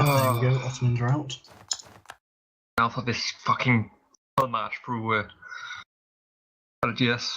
There we go, Ottomans are out. Now for this fucking march through LGS.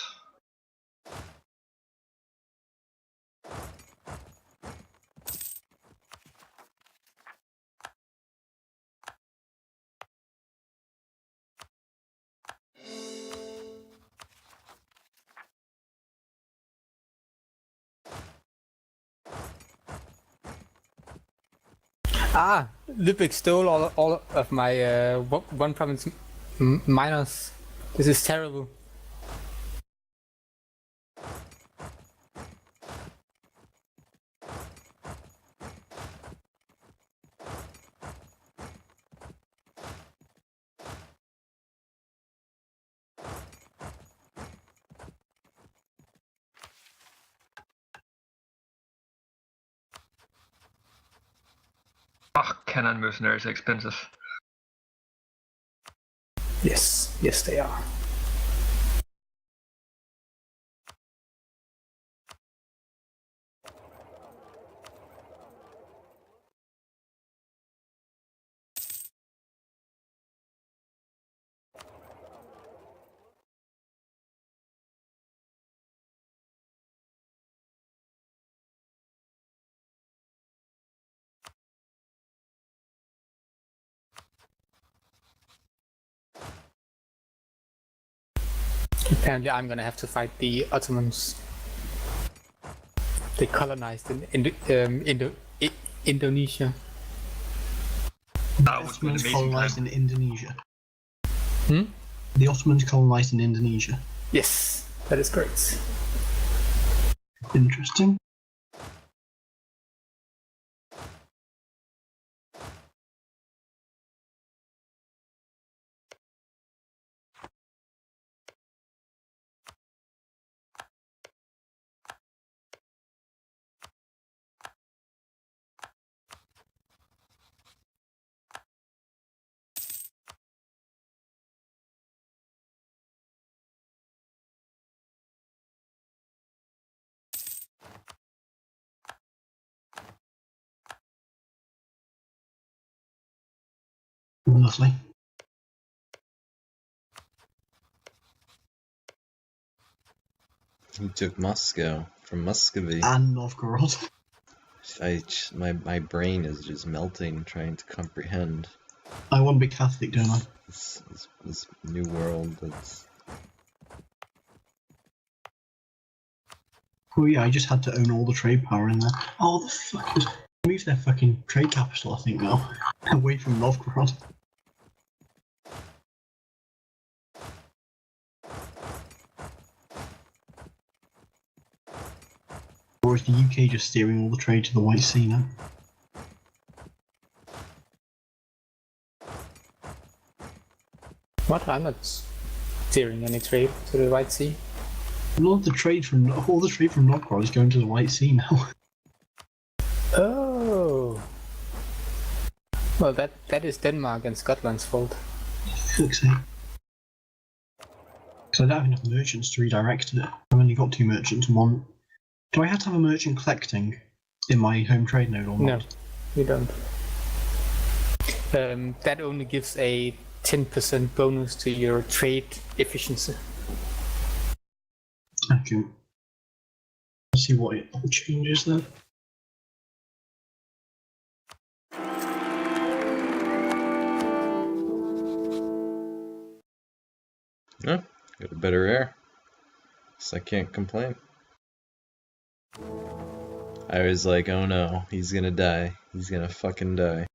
Ah, Lübeck stole all of my one province miners. This is terrible. Fuck, Cannon mercenaries are expensive. Yes, yes they are. Apparently I'm gonna have to fight the Ottomans. They colonized Indonesia. The Ottomans colonized in Indonesia. Hmm? The Ottomans colonized in Indonesia. Yes, that is correct. Interesting. Lovely. He took Moscow from Muscovy. And Novgorod. My brain is just melting trying to comprehend I want to be Catholic, don't I? this new world that's... Oh yeah, I just had to own all the trade power in there. Oh, the fuckers. Move their fucking trade capital, I think, now. Away from Novgorod. Or is the UK just steering all the trade to the White Sea now? What? I'm not steering any trade to the White Sea. All the trade from Novgorod is going to the White Sea now. Oh. Well, that is Denmark and Scotland's fault. Fuck's sake. Because I don't have enough merchants to redirect it. I've only got 2 merchants and 1. Do I have to have a merchant collecting in my home trade node or not? No, you don't. That only gives a 10% bonus to your trade efficiency. Okay. Let's see what it changes then. Oh, got a better air. So I can't complain. I was like, oh no, he's gonna die. He's gonna fucking die.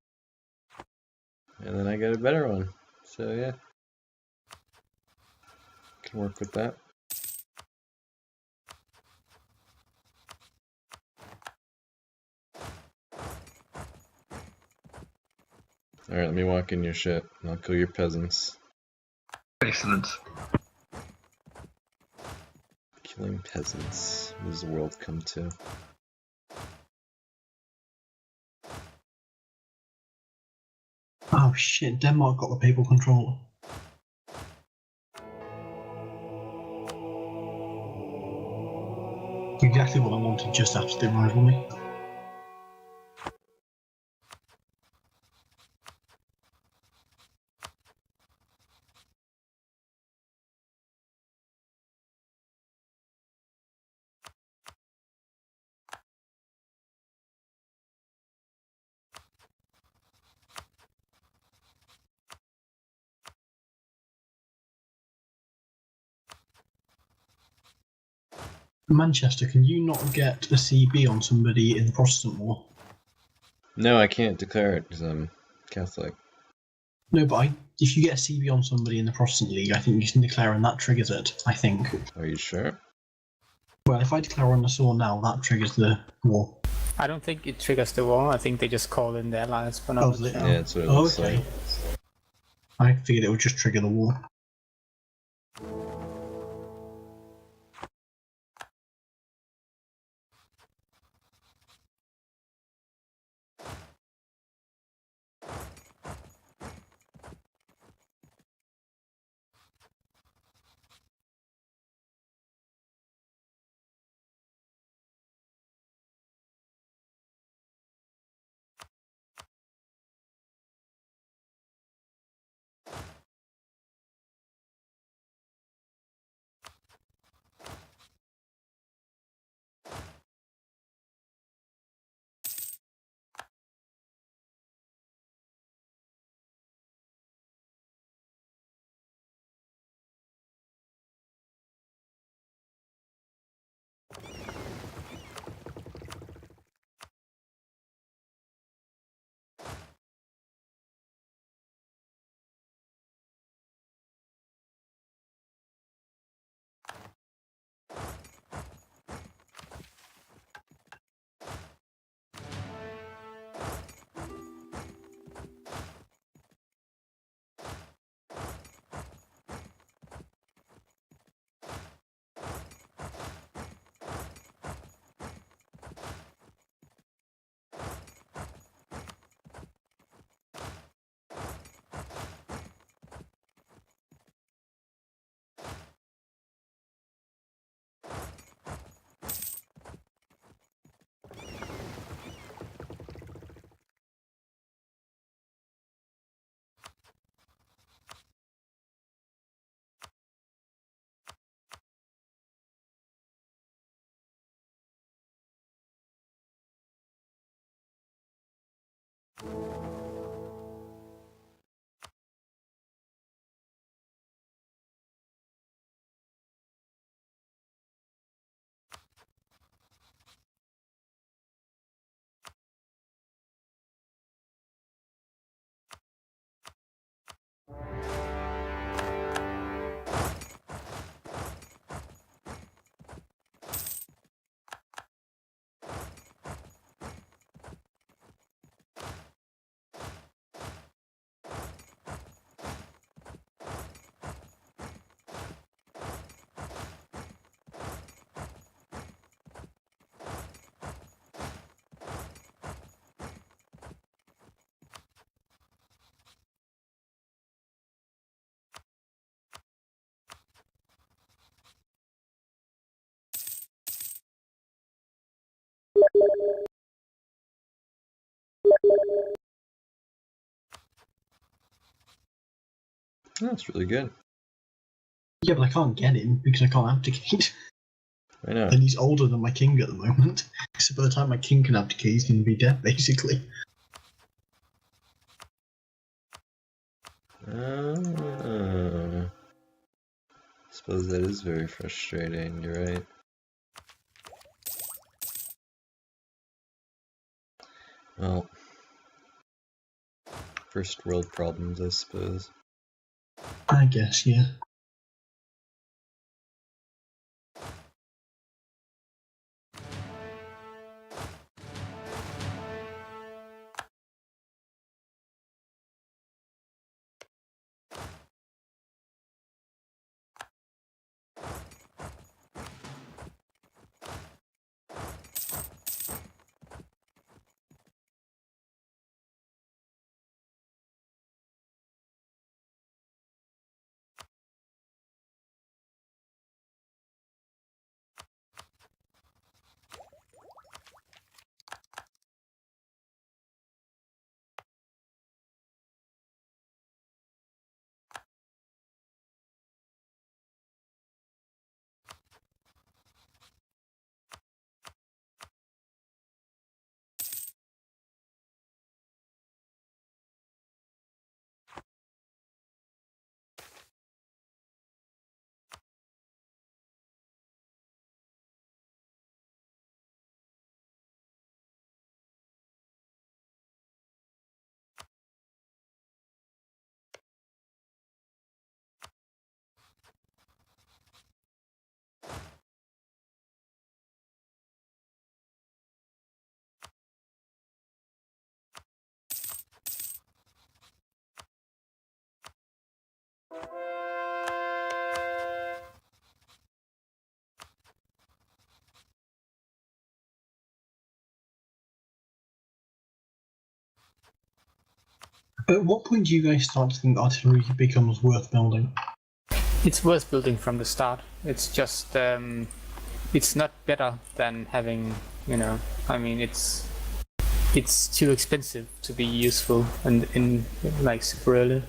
And then I got a better one. So yeah. Can work with that. Alright, let me walk in your shit, and I'll kill your peasants. Excellent. Killing peasants. What does the world come to? Oh shit, Denmark got the papal controller. Exactly what I wanted just after the rivalry. Manchester, can you not get a CB on somebody in the Protestant war? No, I can't declare it because I'm Catholic. No, but if you get a CB on somebody in the Protestant League, I think you can declare and that triggers it, I think. Are you sure? Well, if I declare on the saw now, that triggers the war. I don't think it triggers the war. I think they just call in the allies, but not Oh, sure. Yeah, that's what it looks okay. like. I figured it would just trigger the war. That's really good. Yeah, but I can't get him because I can't abdicate. I know. And he's older than my king at the moment. So by the time my king can abdicate, he's going to be dead, basically. Suppose that is very frustrating, you're right. Well, first world problems, I suppose. I guess, yeah. At what point do you guys start to think artillery becomes worth building? It's worth building from the start. It's just it's not better than having, you know. I mean, it's too expensive to be useful and in like super early.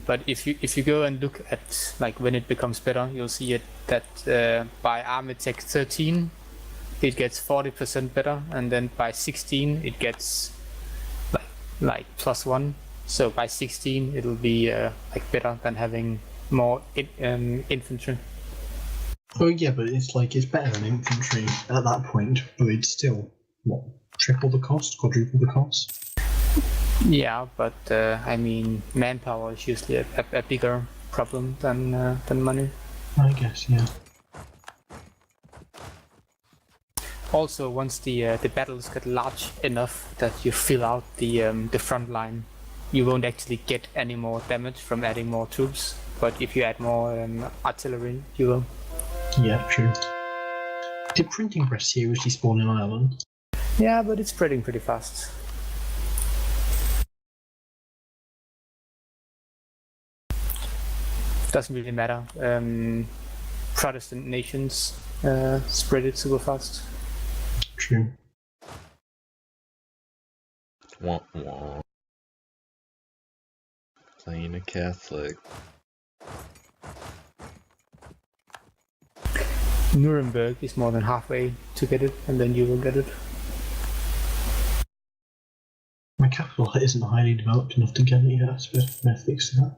But if you go and look at like when it becomes better, you'll see it that by Army Tech 13 it gets 40% better, and then by 16 it gets like +1. So by 16 it'll be like better than having more infantry. Oh yeah, but it's better than infantry at that point, but it's still what, triple the cost, quadruple the cost. Yeah, but I mean, manpower is usually a bigger problem than money. I guess, yeah. Also, once the battles get large enough that you fill out the front line, you won't actually get any more damage from adding more troops. But if you add more artillery, you will. Yeah, true. Did printing press seriously spawn in Ireland? Yeah, but it's spreading pretty fast. Doesn't really matter. Protestant nations spread it super fast. True. Wah, wah. Playing a Catholic. Nuremberg is more than halfway to get it, and then you will get it. My capital isn't highly developed enough to get it yet, I suppose I fix that.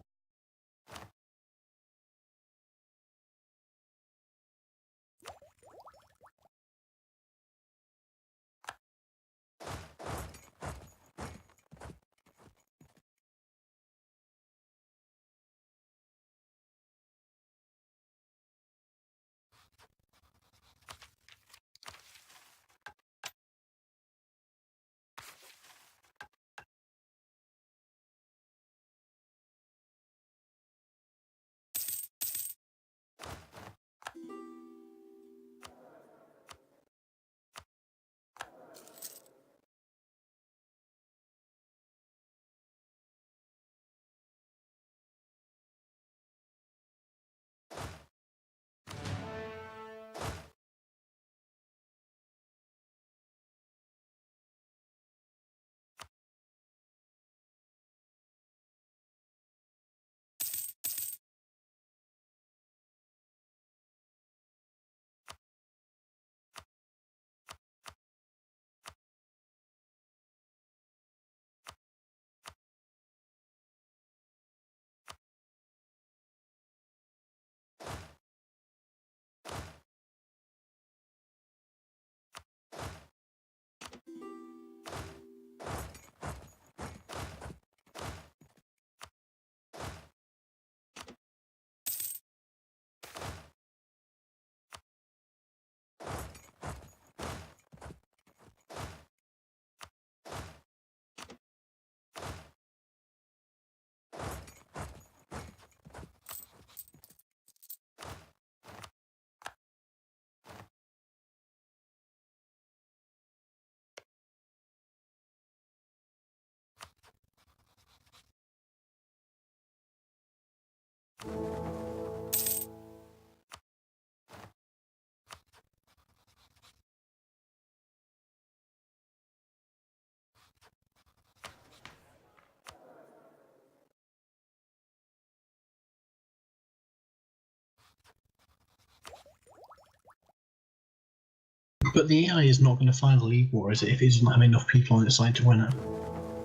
But the AI is not going to fire the League War, is it, if it doesn't have enough people on its side to win it?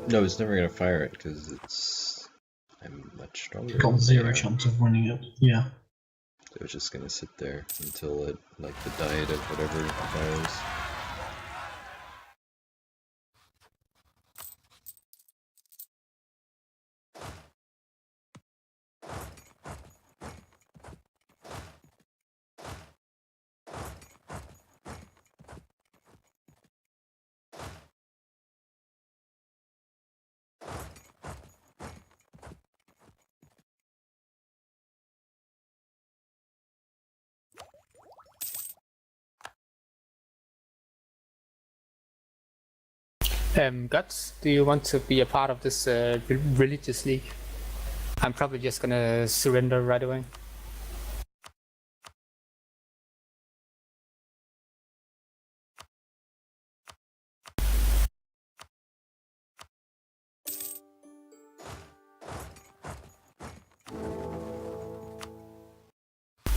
No, it's never gonna fire it because I'm much stronger. Got than they zero are. chance of winning it. Yeah. So it's just gonna sit there until it, like the diet of whatever fires. Guts, do you want to be a part of this religious league? I'm probably just gonna surrender right away.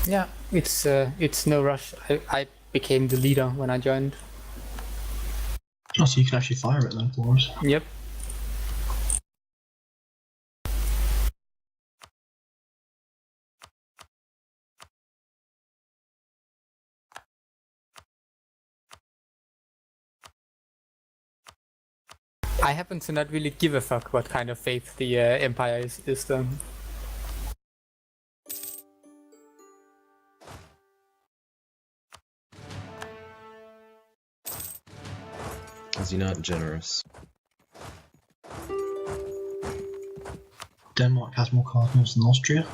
Yeah, it's no rush. I became the leader when I joined. Oh, so you can actually fire it then for us. Yep. I happen to not really give a fuck what kind of faith the Empire is though. Is he not generous? Denmark has more cardinals than Austria.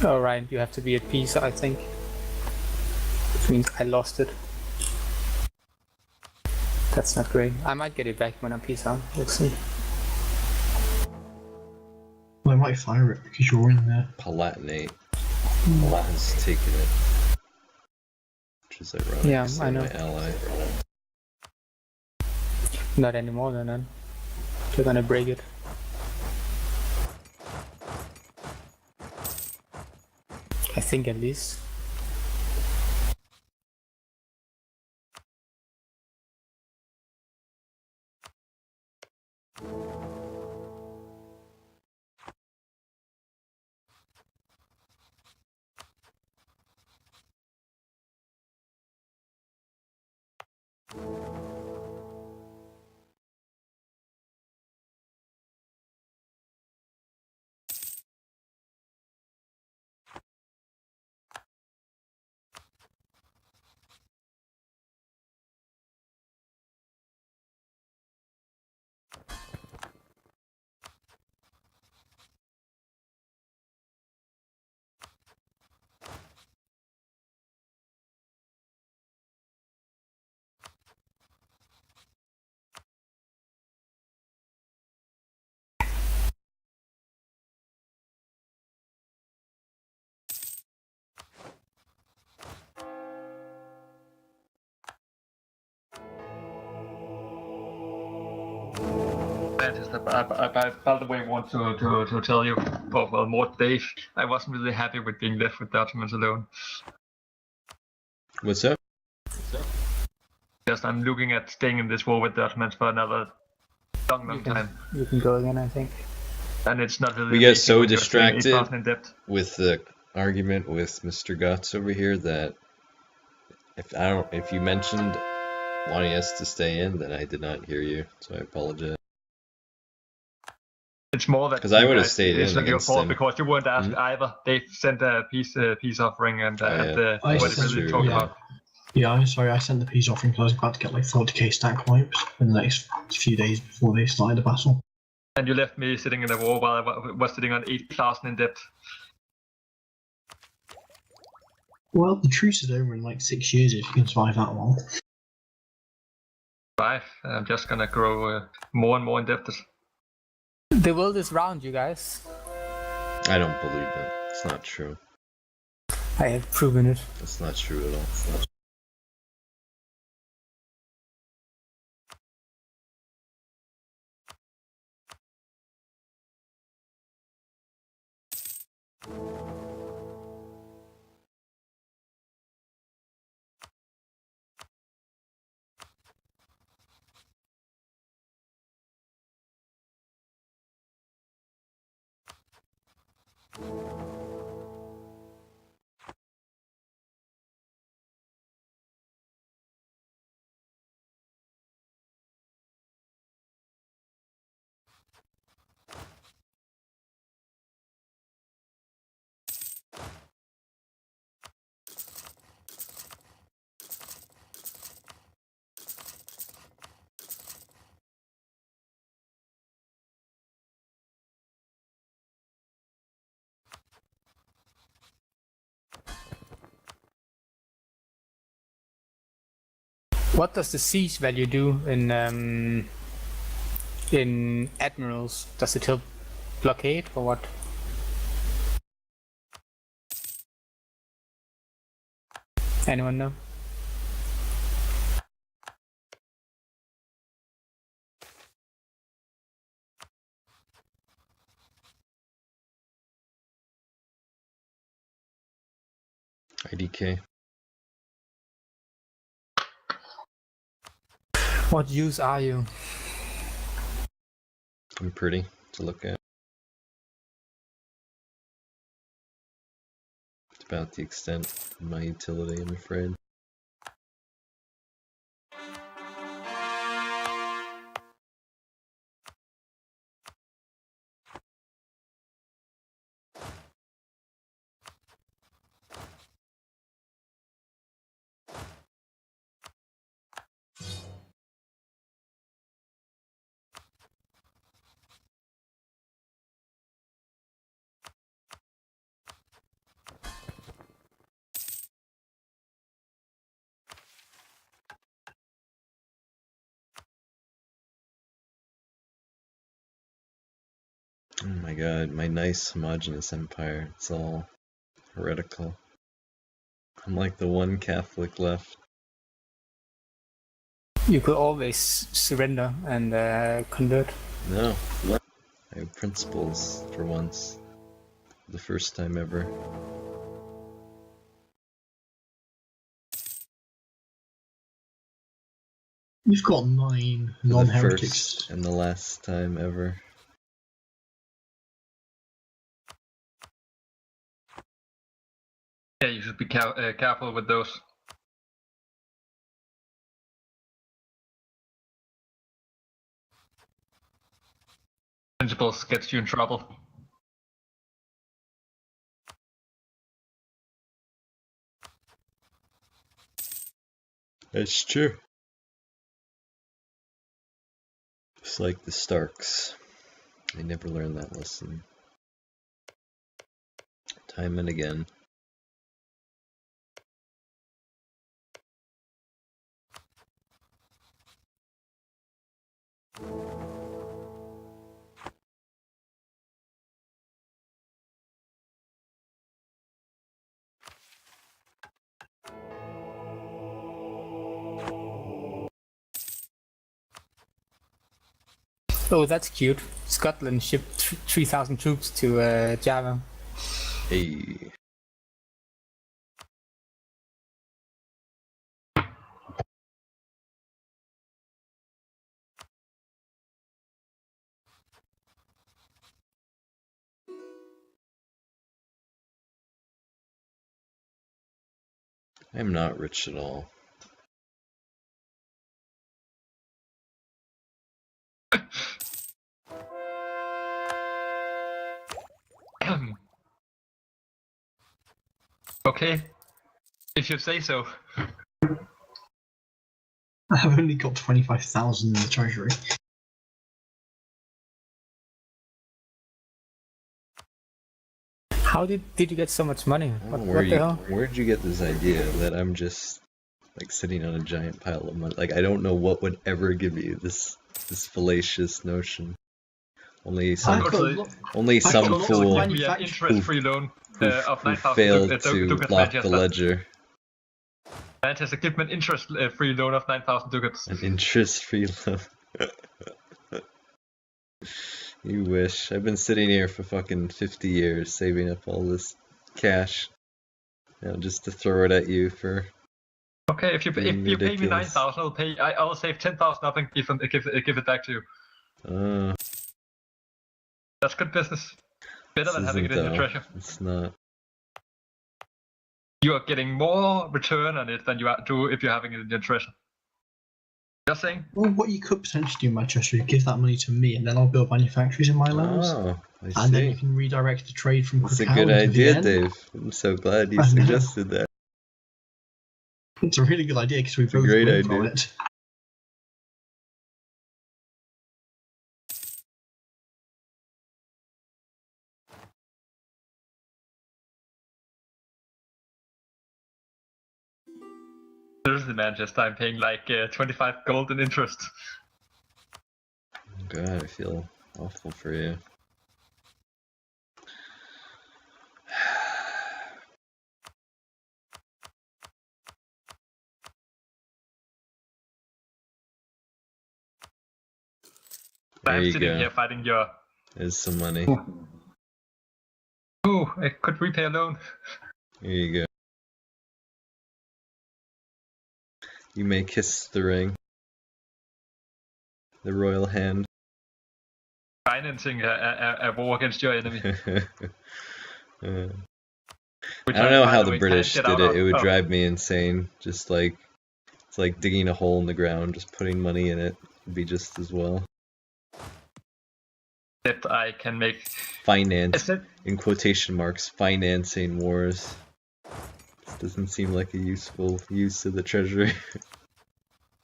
Oh, Ryan, you have to be at peace, I think. Which means I lost it. That's not great. I might get it back when I'm peace out. Let's see. Well, I might fire it because you're in there. Palatinate. Palatin's taken it. Which is ironic. Yeah, because I they're know. My ally. Not anymore, then. They're gonna break it. I think at least. I by the way want to tell you, well, more Dave, I wasn't really happy with being left with the Ottomans alone. What's up? Just I'm looking at staying in this war with the Ottomans for another long time. You can go again, I think. And it's not really We get amazing so when you're sitting distracted 8,000 in debt. with the argument with Mr. Guts over here that if you mentioned wanting us to stay in, then I did not hear you, so I apologize. It's more that 'Cause I you would've guys- stayed it's in not your against fault him. because you weren't asked either. They sent a peace offering and yeah. I what sent- it really true, talked yeah. about. Yeah, I'm sorry, I sent the peace offering because I was about to get like 40k stack wipes in the next few days before they started the battle. And you left me sitting in a war while I was sitting on 8,000 in debt. Well, the truce is over in like 6 years if you can survive that long. 5. I'm just gonna grow more and more indebted. The world is round, you guys. I don't believe it. It's not true. I have proven it. It's not true at all. It's not. What does the siege value do in admirals? Does it help blockade or what? Anyone know? IDK. What use are you? I'm pretty to look at. It's about the extent of my utility, I'm afraid. Oh my god, my nice homogeneous empire, it's all heretical. I'm like the one Catholic left. You could always surrender and convert. No. I have principles for once. The first time ever. You've got 9 For the non-heretics. first and the last time ever. Yeah, you should be careful with those. Principles gets you in trouble. It's true. Just like the Starks. They never learned that lesson. Time and again. Oh, that's cute. Scotland shipped 3,000 troops to Java. Hey. I'm not rich at all. Okay, if you say so. I have only got 25,000 in the treasury. How did you get so much money? I don't know What the hell? where'd you get this idea that I'm just like sitting on a giant pile of money? Like I don't know what would ever give you this fallacious notion. Only some fool Give me an interest-free loan of who 9,000 failed ducats to lock the Manchester. ledger. Manchester, give me an interest-free loan of 9,000 ducats. An interest-free loan. You wish. I've been sitting here for fucking 50 years saving up all this cash. You know, just to throw it at you for. Okay, if you pay me ridiculous. 9,000, I'll save 10,000 up and give it back to you. That's good business. Better than having it in the treasure. It's not. You are getting more return on it than you do if you're having it in your treasure. Just saying. Well, what you could potentially do in Manchester is give that money to me, and then I'll build manufactories in my lands. Oh, I see. And then you can redirect the trade from That's a cacao good to idea, Vienna. Dave. I'm so glad you I know. suggested that. It's a really good idea because we a both great win from idea. it. Seriously, Manchester, I'm paying like 25 gold in interest. God, I feel awful for you. There I'm you sitting go. here fighting your. There's some money. Oh, I could repay a loan. Here you go. You may kiss the ring. The royal hand. Financing a war against your enemy. I Which don't know by how the the way, British can't did get it. out It would of. drive me insane. Just like it's like digging a hole in the ground, just putting money in it would be just as well. That I can make. Finance, in quotation marks, financing wars. This doesn't seem like a useful use of the treasury.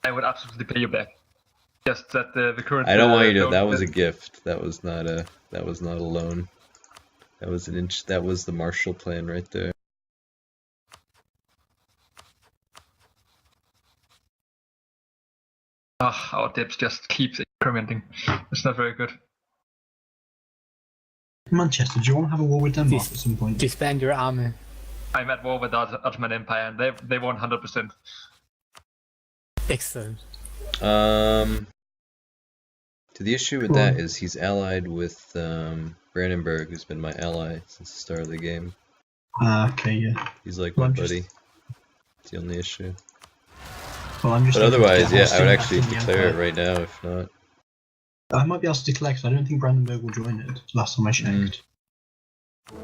I would absolutely pay you back. Just that the current. I don't want you to. loan That was a gift. That was not a. That was not a loan. That was an inch. That was the Marshall Plan right there. Our debts just keeps incrementing. It's not very good. Manchester, do you want to have a war with Denmark Dis- at some point? Disband your army. I'm at war with the Ottoman Empire, and they won 100%. Excellent. The issue with that is he's allied with Brandenburg, who's been my ally since the start of the game. Okay, yeah. He's like Well, my I'm just- buddy. It's the only issue. Well, I'm just. But otherwise, yeah, I would back actually in the declare it Empire. right now, if not. I might be able to declare because I don't think Brandenburg will join it. Last time I checked. I mean,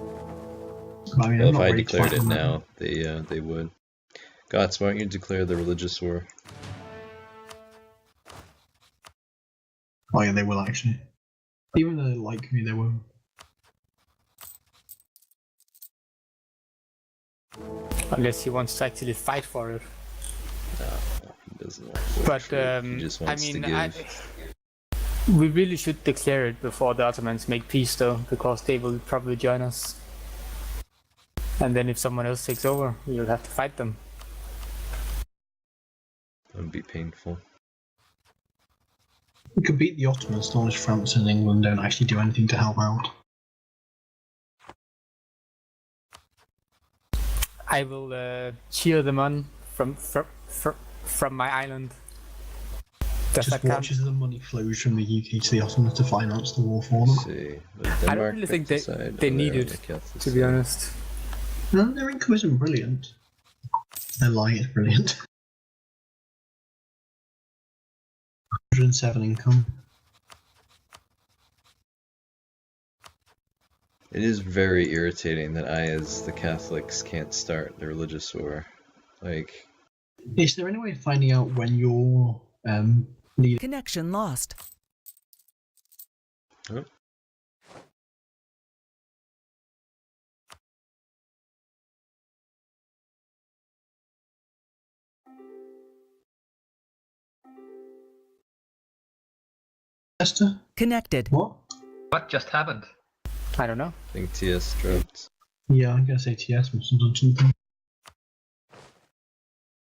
Well, I'm if not I ready to declared fight it on that. now, they would. Gots, why don't you declare the religious war? Oh yeah, they will actually. Even though they like me, they won't. Unless he wants to actually fight for it. No, he doesn't want to. But he just I wants mean, to give. we really should declare it before the Ottomans make peace, though, because they will probably join us. And then if someone else takes over, we'll have to fight them. It would be painful. We could beat the Ottomans as long as France and England don't actually do anything to help out. I will cheer them on from my island. Does Just that count? watch as the money flows from the UK to the Ottomans to finance the war for them. Let's see. I don't really think they need it, to be honest. No, their income isn't brilliant. Their lie is brilliant. 107 income. It is very irritating that I, as the Catholics, can't start the religious war. Like, Is there any way of finding out when you're needing? Connection lost. oh, Esther? Connected. What? What just happened? I don't know. I think TS dropped. Yeah, I'm gonna say TS must have done something.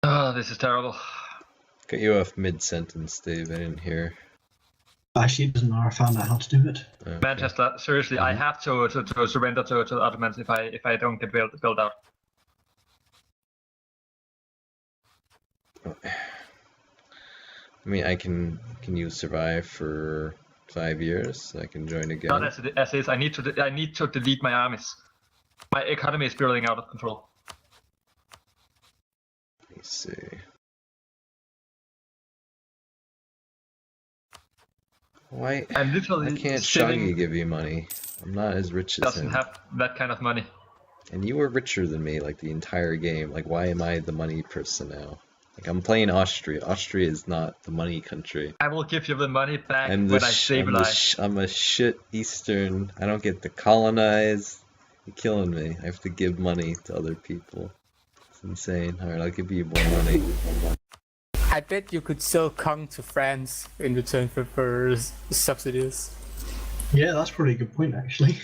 Oh, this is terrible. Cut you off mid-sentence, Dave. I didn't hear. Actually, it doesn't matter. I found out how to do it. Okay. Manchester, seriously, I have to surrender to the Ottomans if I don't get built out. I mean, can you survive for 5 years? I can join again. Not as is. I need to delete my armies. My economy is spiraling out of control. Let me see. Why? I'm literally Why can't sitting- Shogul give you money? I'm not as rich as Doesn't him. have that kind of money. And you were richer than me, like, the entire game. Like, why am I the money person now? Like, I'm playing Austria. Austria is not the money country. I will give you the money back I'm when I stabilize. I'm a shit Eastern. I don't get to colonize. You're killing me. I have to give money to other people. It's insane. Alright, I'll give you more money. I bet you could sell Kong to France in return for subsidies. Yeah, that's probably a good point, actually.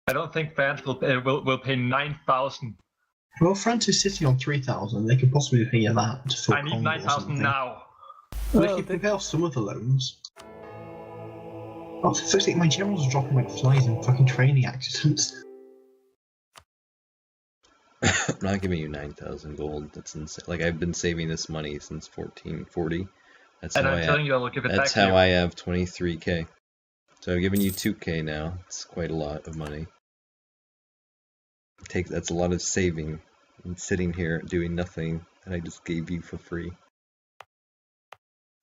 I don't think France will pay 9,000. Well, France is sitting on 3,000. They could possibly pay you that for I need Congo or 9,000 something. now. Well, they can pay off some of the loans. Oh, for fuck's sake, my generals are dropping like flies in fucking training accidents. I'm not giving you 9,000 gold. That's insane. Like, I've been saving this money since 1440. That's And how I'm telling you, I will give it back That's to you. how I have 23k. So I've given you 2k now. It's quite a lot of money. That's a lot of saving. I'm sitting here doing nothing, and I just gave you for free.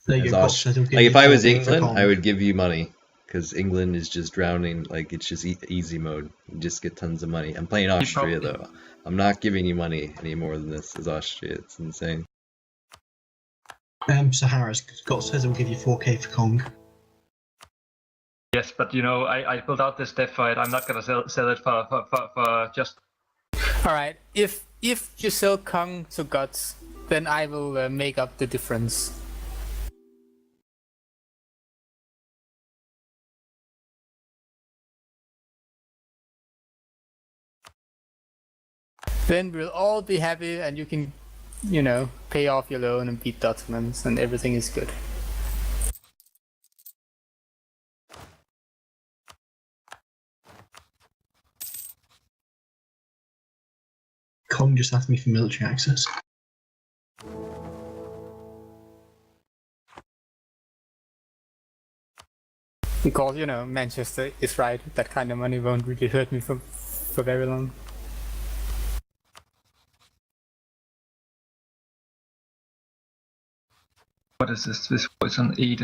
There you As go. Aust- Box, Like, if I was 4K for England, Kong. I would give you money. Because England is just drowning, like, it's just easy mode. You just get tons of money. I'm playing Austria, though. I'm not giving you money any more than this as Austria. It's insane. Saharez says he'll give you 4K for Kong. Yes, but you know, I built out this dev for it. I'm not gonna sell it for just. Alright, if you sell Kong to Guts, then I will make up the difference. Then we'll all be happy and you can, you know, pay off your loan and beat the Ottomans and everything is good. Kong just asked me for military access. Because, you know, Manchester is right, that kind of money won't really hurt me for very long. What is this? This was an 8.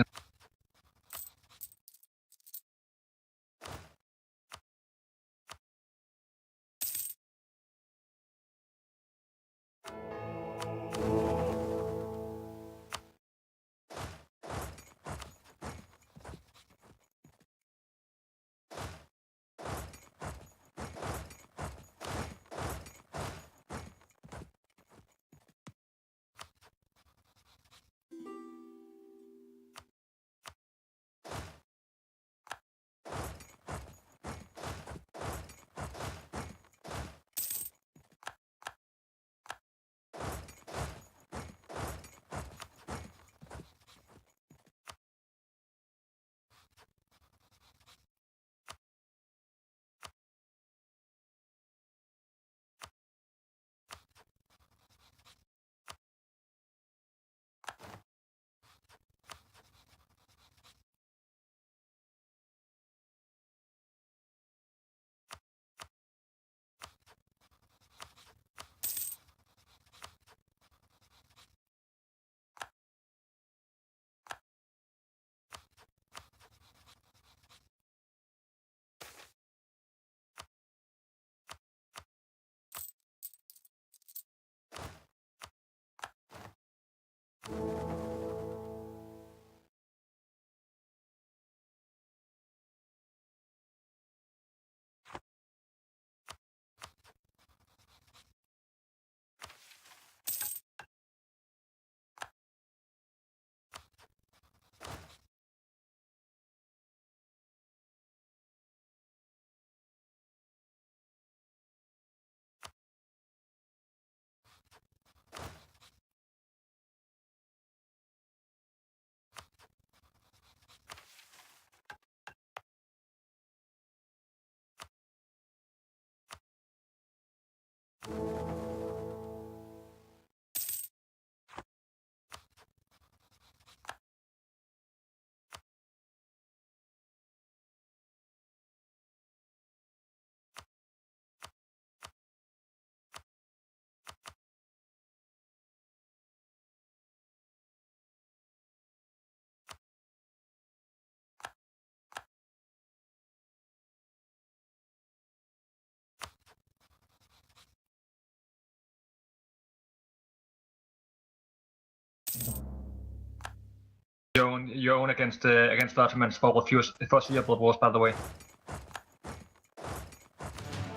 You own against Ottomans for foreseeable wars, by the way.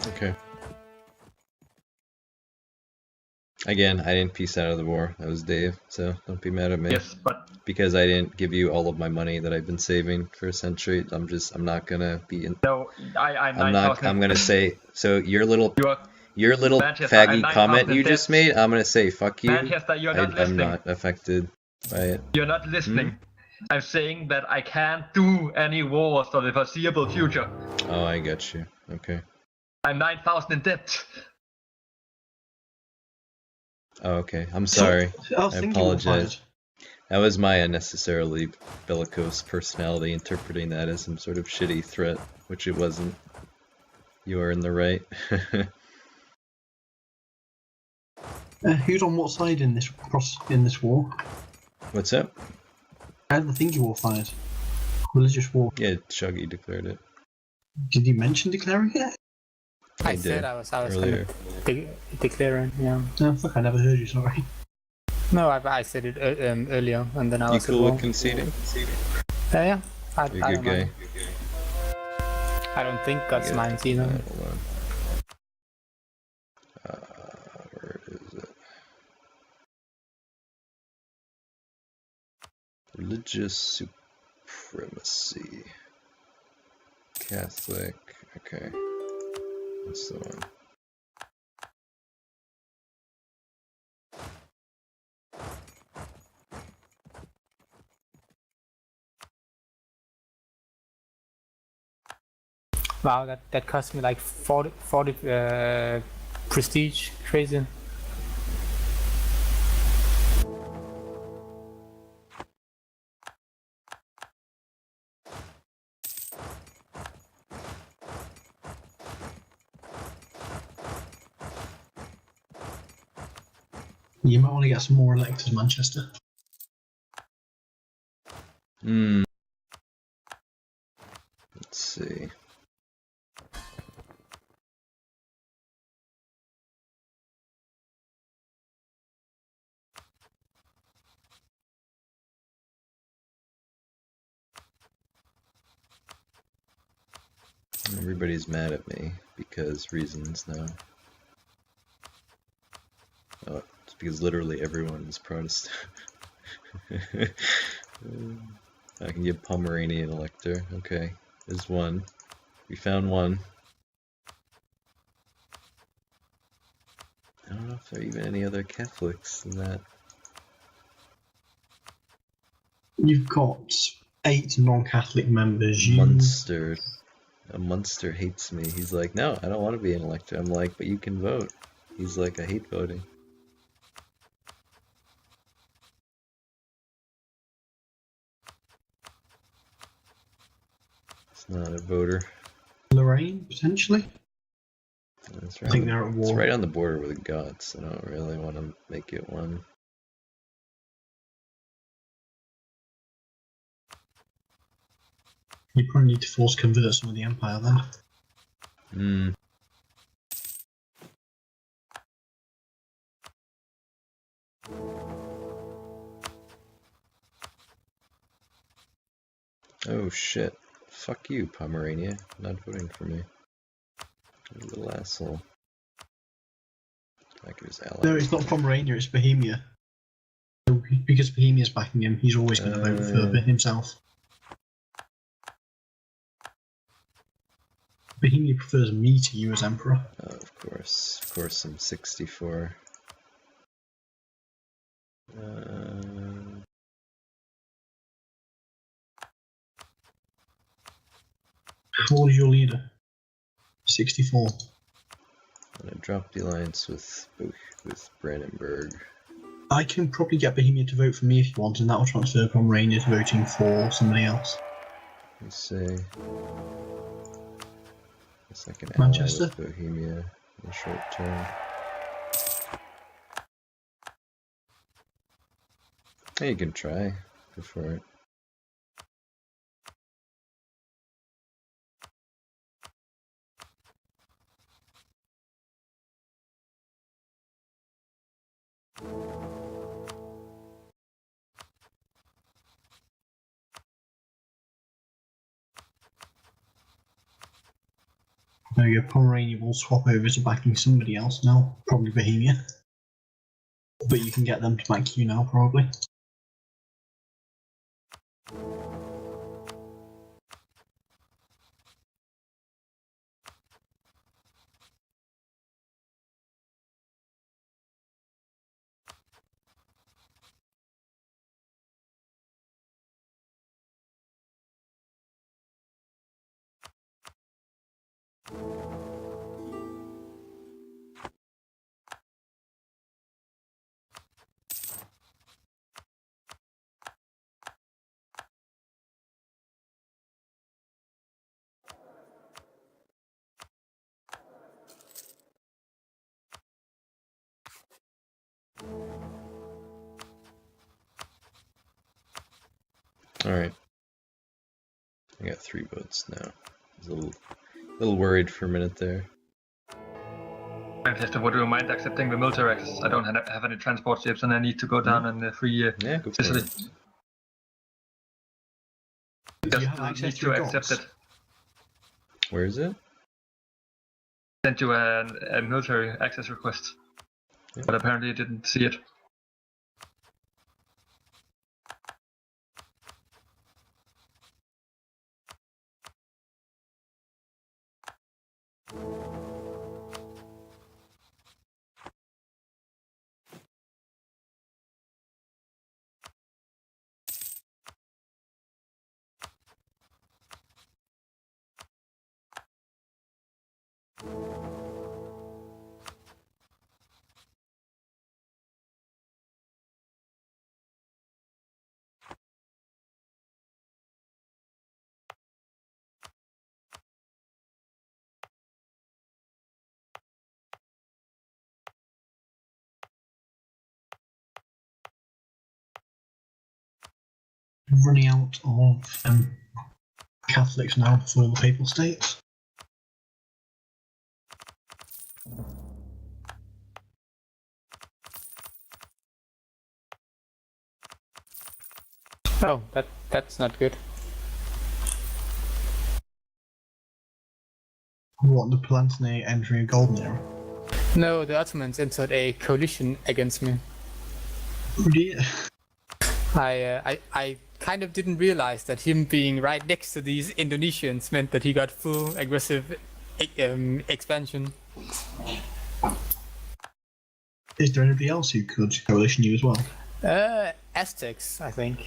Okay. Again, I didn't peace out of the war. That was Dave, so don't be mad at me. Yes, but Because I didn't give you all of my money that I've been saving for a century. I'm not gonna be in. no, I'm gonna say, so your little Manchester, faggy I'm comment 9,000 you in just debt. made, I'm gonna say fuck you. Manchester, you're not I'm listening. not affected by it. You're not listening. I'm saying that I can't do any wars for the foreseeable future. Oh, I got you. Okay. I'm 9,000 in debt. Oh, okay. I'm sorry. I apologize. That was my unnecessarily bellicose personality interpreting that as some sort of shitty threat, which it wasn't. You are in the right. Who's on what side in this war? What's up? How did the thingy war fired? Religious war. Yeah, Shoggy declared it. Did you mention declaring it? I said I was earlier. Declaring, yeah. No, fuck, I never heard you, sorry. No, I said it earlier, and then I You was cool with conceding? Yeah. I You're a don't good know. guy. I don't think God's minds either. Hold on. Where is it? Religious supremacy. Catholic. Okay. That's the one. Wow, that cost me like 40 prestige. Crazy. You might want to get some more electors, Manchester. Let's see. Everybody's mad at me because reasons now. Oh, it's because literally everyone is Protestant. I can give Pomeranian elector. Okay, there's one. We found one. I don't know if there are even any other Catholics than that. You've got 8 non-Catholic members. Munster. Munster hates me. He's like, no, I don't want to be an elector. I'm like, but you can vote. He's like, I hate voting. It's not a voter. Lorraine, potentially? That's I right. think they're at war. It's right on the border with the Goths. I don't really want to make it one. You probably need to force convert some of the Empire then. Oh shit. Fuck you, Pomerania. Not voting for me. You little asshole. I could just ally. No, it's not Pomerania, it's Bohemia. So, because Bohemia's backing him, he's always going to vote for himself. Bohemia prefers me to you as Emperor. Oh, of course, I'm 64. How old is your leader? 64. And I dropped the alliance with Brandenburg. I can probably get Bohemia to vote for me if you want, and that will transfer Pomerania to voting for somebody else. Let's say. A second Manchester? ally with Bohemia in the short term. Hey, you can try. Go for it. There you go, Pomerania will swap over to backing somebody else now, probably Bohemia. But you can get them to back you now, probably. Alright. I got 3 votes now. I was a little worried for a minute there. Manchester, would you mind accepting the military access? I don't have any transport ships and I need to go down and free Yeah, go for Sicily. it. Do you have Just access need to to your accept docks? it. Where is it? Sent you a military access request, Yeah. but apparently you didn't see it. I'm running out of Catholics now before the Papal States. Oh, that's not good. What, the Palatinate entering a golden era? No, the Ottomans entered a coalition against me. Oh dear. I kind of didn't realize that him being right next to these Indonesians meant that he got full aggressive expansion. Is there anybody else who could coalition you as well? Aztecs, I think.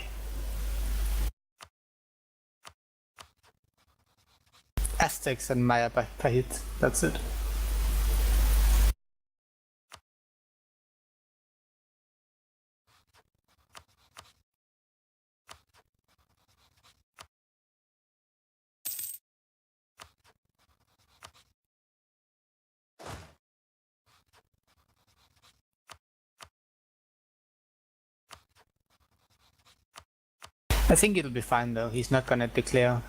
Aztecs and Maya Pahit, that's it. I think it'll be fine though. He's not gonna declare.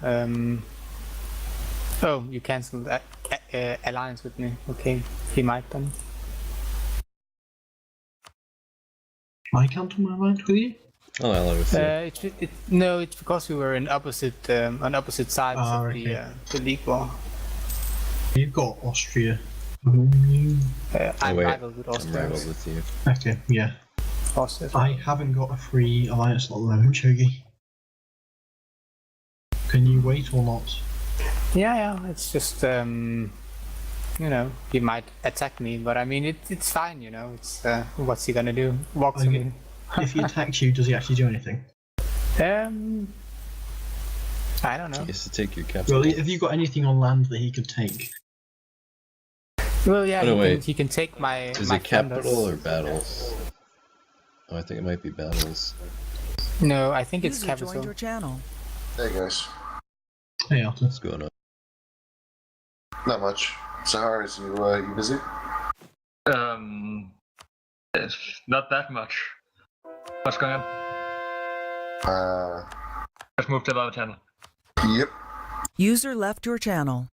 Oh, you cancelled that alliance with me. Okay, he might then. I cancel my alliance with you? Oh, ally with you. No, it's because we were in opposite on opposite sides of okay. the League War. You've got Austria. I'm wait, rivaled with I'm Austria. rivaled with you. Okay, yeah. Austria. I haven't got a free alliance at the moment, Shogi. Can you wait or not? Yeah, it's just you know, he might attack me, but I mean it's fine, you know. It's what's he gonna do? Walk to me? If he attacks you, does he actually do anything? I don't know. He has to take your capital. Well, have you got anything on land that he could take? Well, yeah, Oh, no, he wait. can take my. Is my it capital Flanders. or battles? Oh, I think it might be battles. No, I think it's User joined capital. your channel. Hey guys, Hey, Arthur. What's going on? not much. Saharez, you busy? It's not that much. What's going on? Just moved to the other channel. Yep. User left your channel.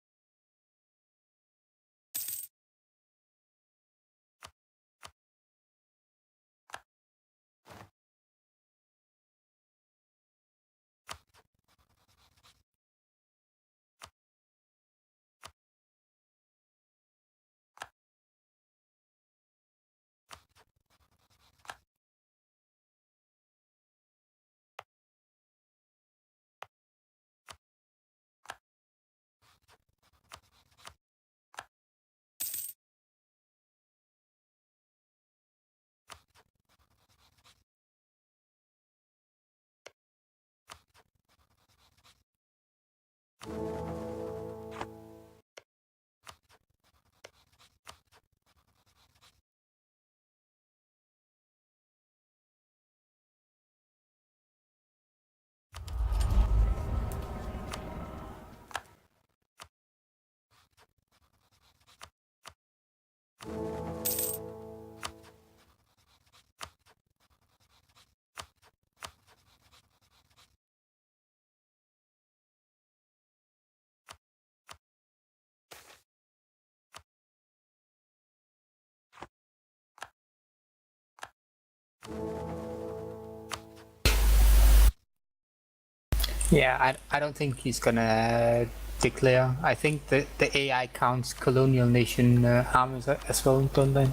Yeah, I don't think he's gonna declare. I think the AI counts colonial nation armies as well, don't they?